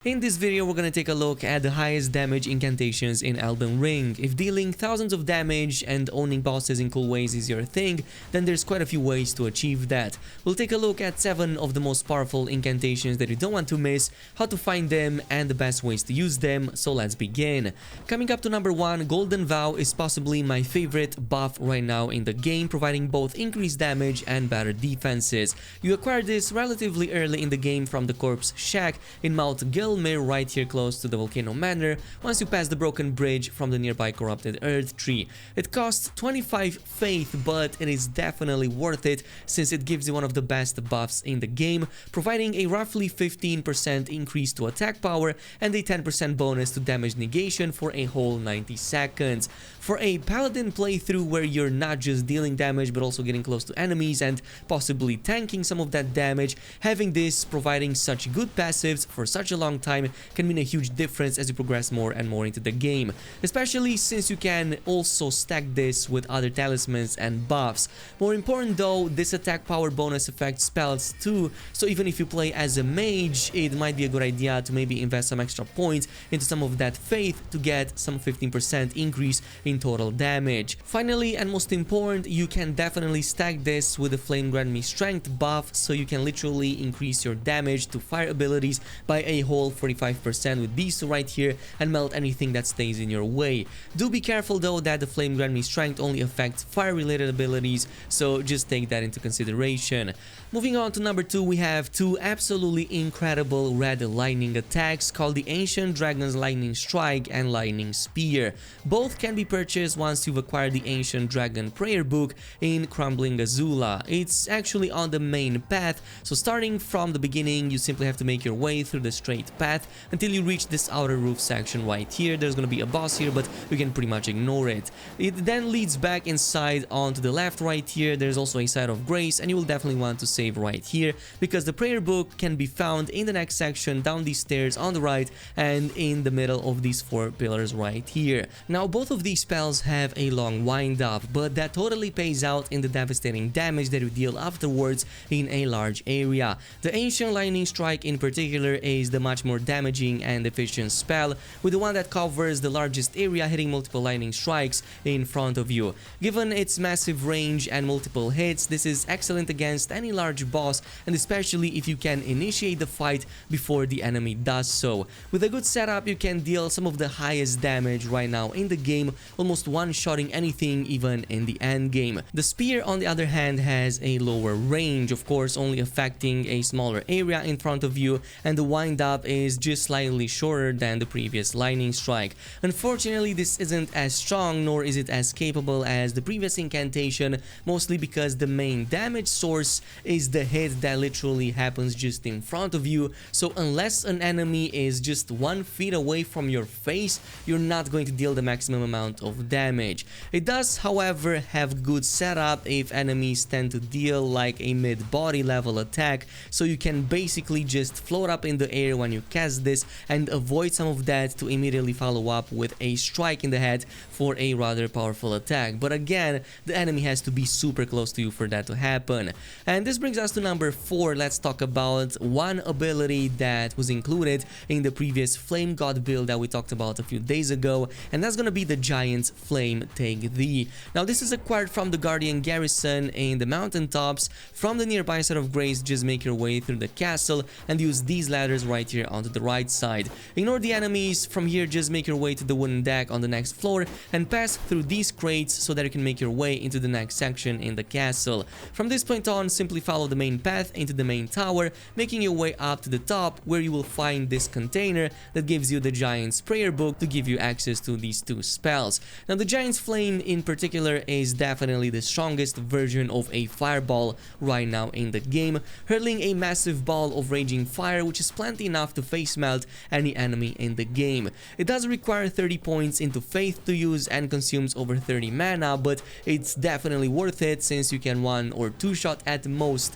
In this video, we're gonna take a look at the highest damage incantations in Elden Ring. If dealing thousands of damage and owning bosses in cool ways is your thing, then there's quite a few ways to achieve that. We'll take a look at 7 of the most powerful incantations that you don't want to miss, how to find them, and the best ways to use them, so let's begin. Coming up to number 1, Golden Vow is possibly my favorite buff right now in the game, providing both increased damage and better defenses. You acquire this relatively early in the game from the Corpse Shack in Mount Gil right here close to the Volcano Manor once you pass the broken bridge from the nearby corrupted earth tree. It costs 25 faith, but it is definitely worth it since it gives you one of the best buffs in the game, providing a roughly 15% increase to attack power and a 10% bonus to damage negation for a whole 90 seconds. For a paladin playthrough where you're not just dealing damage but also getting close to enemies and possibly tanking some of that damage, having this providing such good passives for such a long time can mean a huge difference as you progress more and more into the game, especially since you can also stack this with other talismans and buffs. More important though, this attack power bonus affects spells too, so even if you play as a mage, it might be a good idea to maybe invest some extra points into some of that faith to get some 15% increase in total damage. Finally, and most important, you can definitely stack this with the Flame Grant Me Strength buff, so you can literally increase your damage to fire abilities by a whole 45% with these two right here and melt anything that stays in your way. Do be careful though that the Flame Grant Me Strength only affects fire related abilities, so just take that into consideration. Moving on to number 2, we have 2 absolutely incredible red lightning attacks called the Ancient Dragon's Lightning Strike and Lightning Spear. Both can be purchased once you've acquired the Ancient Dragon Prayer Book in Crumbling Azula. It's actually on the main path, so starting from the beginning you simply have to make your way through the straight path until you reach this outer roof section right here. There's gonna be a boss here, but you can pretty much ignore it. It then leads back inside onto the left right here. There's also a site of grace, and you will definitely want to save right here because the prayer book can be found in the next section down these stairs on the right and in the middle of these 4 pillars right here. Now both of these spells have a long wind up, but that totally pays out in the devastating damage that you deal afterwards in a large area. The Ancient Lightning Strike in particular is the much more damaging and efficient spell, with the one that covers the largest area, hitting multiple lightning strikes in front of you. Given its massive range and multiple hits, this is excellent against any large boss, and especially if you can initiate the fight before the enemy does so. With a good setup, you can deal some of the highest damage right now in the game, almost one-shotting anything even in the end game. The spear on the other hand has a lower range, of course only affecting a smaller area in front of you, and the wind up is just slightly shorter than the previous lightning strike. Unfortunately, this isn't as strong nor is it as capable as the previous incantation, mostly because the main damage source is the hit that literally happens just in front of you, so unless an enemy is just 1 feet away from your face, you're not going to deal the maximum amount of damage. It does, however, have good setup if enemies tend to deal like a mid-body level attack, so you can basically just float up in the air when you cast this and avoid some of that to immediately follow up with a strike in the head for a rather powerful attack. But again, the enemy has to be super close to you for that to happen. And this brings us to number 4. Let's talk about one ability that was included in the previous Flame God build that we talked about a few days ago, and that's gonna be the Giantsflame Take Thee. Now this is acquired from the Guardian Garrison in the mountaintops. From the nearby side of grace, just make your way through the castle and use these ladders right here onto the right side. Ignore the enemies from here, just make your way to the wooden deck on the next floor and pass through these crates so that you can make your way into the next section in the castle. From this point on, simply follow the main path into the main tower, making your way up to the top where you will find this container that gives you the Giant's Prayer Book to give you access to these 2 spells. Now the Giantsflame in particular is definitely the strongest version of a fireball right now in the game, hurling a massive ball of raging fire which is plenty enough to face melt any enemy in the game. It does require 30 points into faith to use and consumes over 30 mana, but it's definitely worth it since you can 1 or 2 shot at most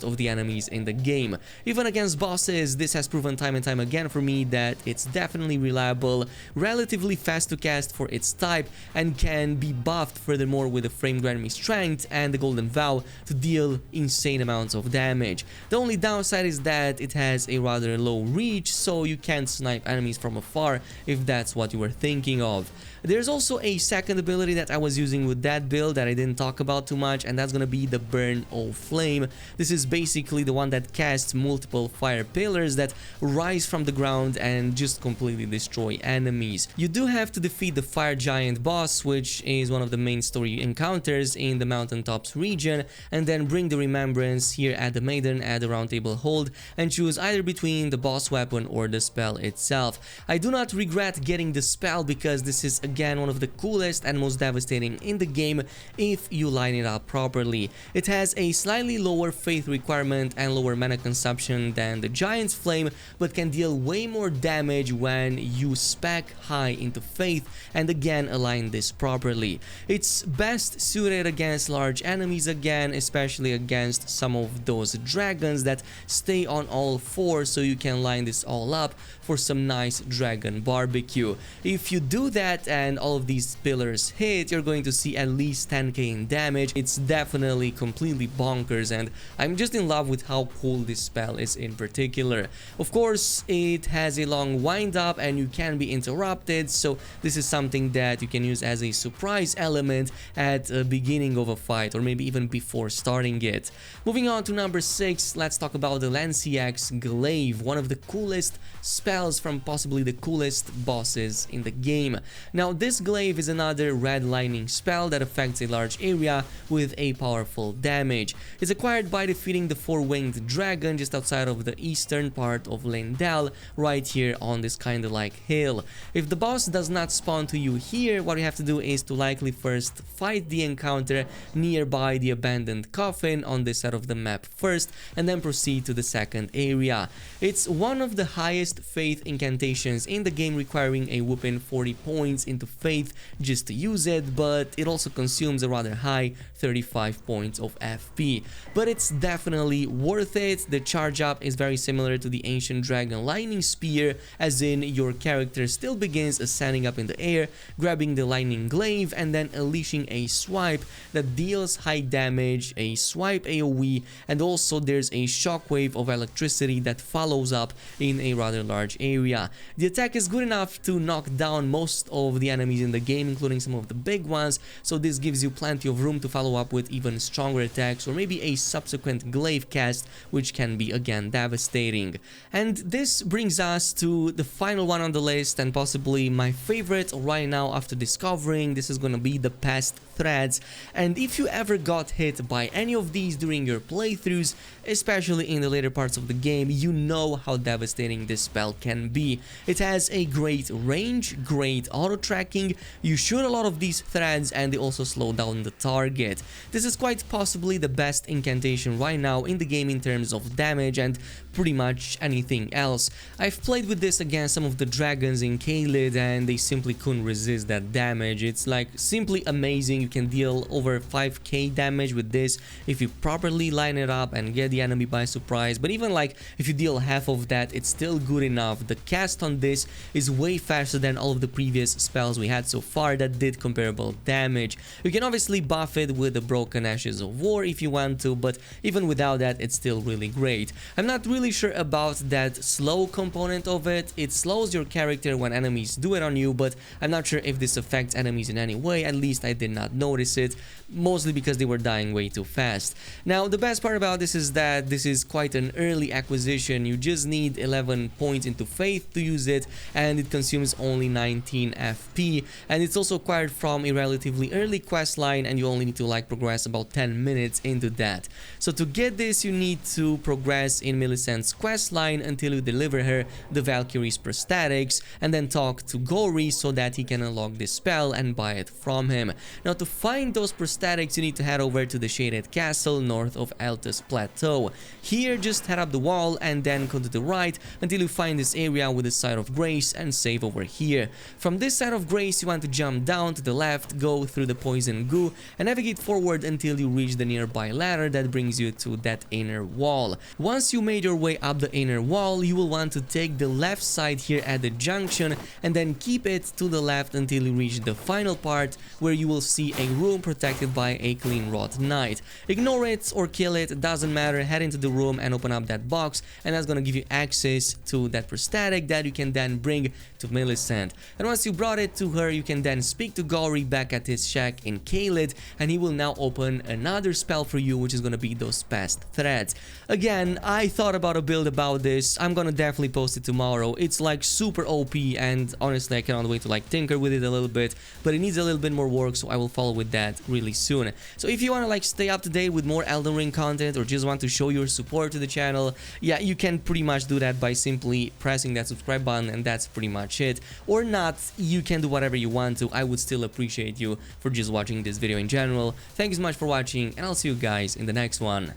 of the enemies in the game. Even against bosses, this has proven time and time again for me that it's definitely reliable, relatively fast to cast for its type, and can be buffed furthermore with the Flame Grant Me Strength and the Golden Vow to deal insane amounts of damage. The only downside is that it has a rather low reach, so you can't snipe enemies from afar if that's what you were thinking of. There's also a second ability that I was using with that build that I didn't talk about too much, and that's gonna be the Burn O Flame. This is basically the one that casts multiple fire pillars that rise from the ground and just completely destroy enemies. You do have to defeat the fire giant boss, which is one of the main story encounters in the mountaintops region, and then bring the remembrance here at the Maiden at the round table hold and choose either between the boss weapon or the spell itself. I do not regret getting the spell because this is again one of the coolest and most devastating in the game if you line it up properly. It has a slightly lower faith requirement and lower mana consumption than the Giantsflame, but can deal way more damage when you spec high into faith and again align this properly. It's best suited against large enemies again, especially against some of those dragons that stay on all fours, so you can line this all up for some nice dragon barbecue. If you do that and all of these pillars hit, you're going to see at least 10k in damage. It's definitely completely bonkers, and I'm just in love with how cool this spell is in particular. Of course, it has a long wind up and you can be interrupted, so this is something that you can use as a surprise element at the beginning of a fight or maybe even before starting it. Moving on to number 6, let's talk about the Lansseax glaive, one of the coolest spells from possibly the coolest bosses in the game. Now this glaive is another red lightning spell that affects a large area with a powerful damage. It's acquired by defeating the four-winged dragon just outside of the eastern part of Leyndell, right here on this kind of like hill. If the boss does not spawn to you here, what you have to do is to likely first fight the encounter nearby the abandoned coffin on this side of the map first, and then proceed to the second area. It's one of the highest faith incantations in the game, requiring a whooping 40 points into faith just to use it, but it also consumes a rather high 35 points of FP. But it's definitely worth it. The charge up is very similar to the ancient dragon lightning spear, as in your character still begins ascending up in the air, grabbing the lightning glaive and then unleashing a swipe that deals high damage, a swipe AoE, and also there's a shockwave of electricity that follows up in a rather large area. The attack is good enough to knock down most of the enemies in the game, including some of the big ones, so this gives you plenty of room to follow up with even stronger attacks or maybe a subsequent glaive cast, which can be again devastating. And this brings us to the final one on the list, and possibly my favorite right now after discovering. This is gonna be the Pest threads, and if you ever got hit by any of these during your playthroughs, especially in the later parts of the game, you know how devastating this spell can be. It has a great range, great auto tracking, you shoot a lot of these threads and they also slow down the target. This is quite possibly the best incantation right now in the game in terms of damage and pretty much anything else. I've played with this against some of the dragons in Caelid and they simply couldn't resist that damage. It's like simply amazing. You can deal over 5k damage with this if you properly line it up and get the enemy by surprise, but even like if you deal half of that, it's still good enough. The cast on this is way faster than all of the previous spells we had so far that did comparable damage. You can obviously buff it with the Broken Ashes of War if you want to, but even without that, it's still really great. I'm not really sure about that slow component of it. It slows your character when enemies do it on you, but I'm not sure if this affects enemies in any way. At least I did not notice it, mostly because they were dying way too fast. Now the best part about this is that this is quite an early acquisition. You just need 11 points into faith to use it, and it consumes only 19 FP, and it's also acquired from a relatively early quest line, and you only need to like progress about 10 minutes into that. So to get this, you need to progress in Millicent's quest line until you deliver her the Valkyrie's prosthetics, and then talk to Gory so that he can unlock this spell and buy it from him. Now to find those prosthetics, you need to head over to the Shaded Castle north of Altus Plateau. Here, just head up the wall and then go to the right until you find this area with the Side of Grace and save over here. From this Side of Grace, you want to jump down to the left, go through the poison goo, and navigate forward until you reach the nearby ladder that brings you to that inner wall. Once you made your way up the inner wall, you will want to take the left side here at the junction and then keep it to the left until you reach the final part where you will see a room protected by a clean rot knight. Ignore it or kill it, doesn't matter, head into the room and open up that box, and that's gonna give you access to that prosthetic that you can then bring to Millicent. And once you brought it to her, you can then speak to Gory back at his shack in Caelid, and he will now open another spell for you, which is gonna be those Pest threads. Again, I thought about a build about this. I'm gonna definitely post it tomorrow. It's like super OP, and honestly I cannot wait to like tinker with it a little bit, but it needs a little bit more work, so I will follow with that really soon. So if you want to like stay up to date with more Elden Ring content, or just want to show your support to the channel, yeah, you can pretty much do that by simply pressing that subscribe button, and that's pretty much it. Or not, you can do whatever you want to. I would still appreciate you for just watching this video in general. Thank you so much for watching, and I'll see you guys in the next one.